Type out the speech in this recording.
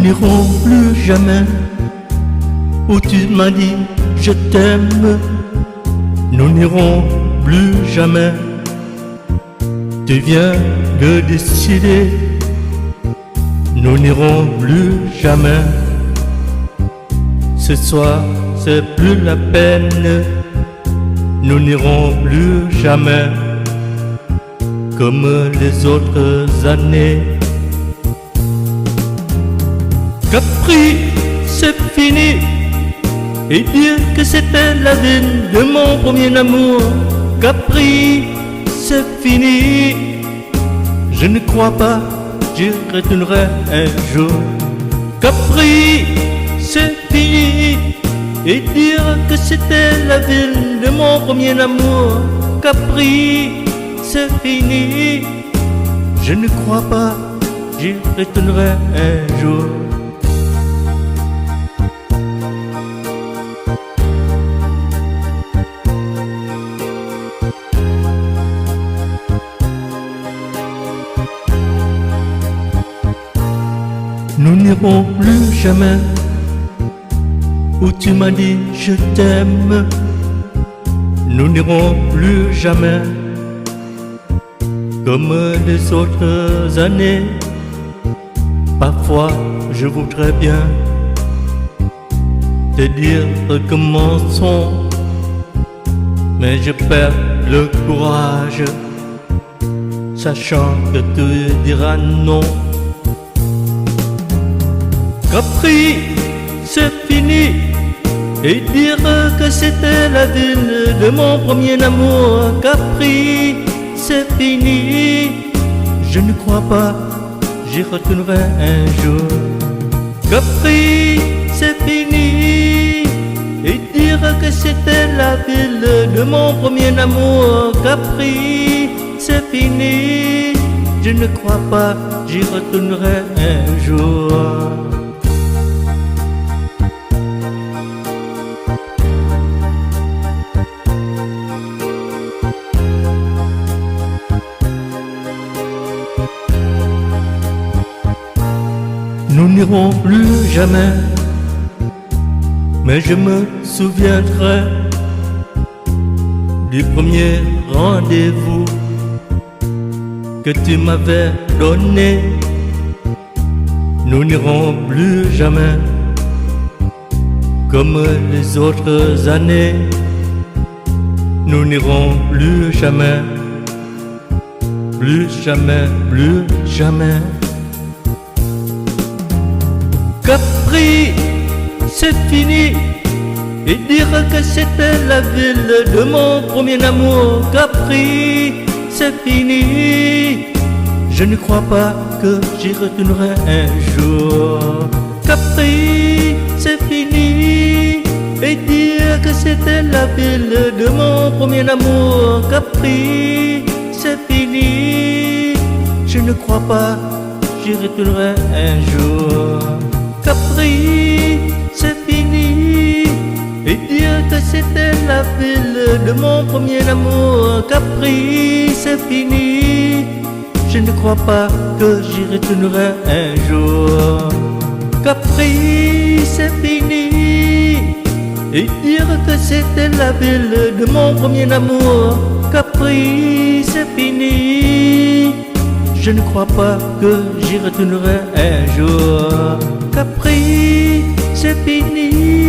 n'irons plus jamais où tu m'as dit je t'aime. Nous n'irons plus jamais. Tu viens de décider. Nous n'irons plus jamais. Ce soir, c'est plus la peine. Nous n'irons plus jamais comme les autres années. Capri, c'est fini. Et dire que c'était la ville de mon premier amour. Capri, c'est fini. Je ne crois pas, j'y retournerai un jour. Capri, c'est fini. Et dire que c'était la ville de mon premier amour. Capri, c'est fini. Je ne crois pas, j'y retournerai un jour. Nous n'irons plus jamais où tu m'as dit je t'aime. Nous n'irons plus jamais comme les autres années. Parfois je voudrais bien te dire recommençons, mais je perds le courage, sachant que tu diras non. Capri, c'est fini. Et dire que c'était la ville de mon premier amour. Capri, c'est fini. Je ne crois pas, j'y retournerai un jour. Capri, c'est fini. Et dire que c'était la ville de mon premier amour. Capri, c'est fini. Je ne crois pas, j'y retournerai un jour. Nous n'irons plus jamais, mais je me souviendrai du premier rendez-vous que tu m'avais donné. Nous n'irons plus jamais comme les autres années. Nous n'irons plus jamais, plus jamais, plus jamais. Capri, c'est fini. Et dire que c'était la ville de mon premier amour. Capri, c'est fini. Je ne crois pas que j'y retournerai un jour. Capri, c'est fini. Et dire que c'était la ville de mon premier amour. Capri, c'est fini. Je ne crois pas, j'y retournerai un jour. Capri, c'est fini. Et dire que c'était la ville de mon premier amour. Capri, c'est fini. Je ne crois pas que j'y retournerai un jour. Capri, c'est fini. Et dire que c'était la ville de mon premier amour. Capri, c'est fini. Je ne crois pas que j'y retournerai un jour. Capri, c'est fini.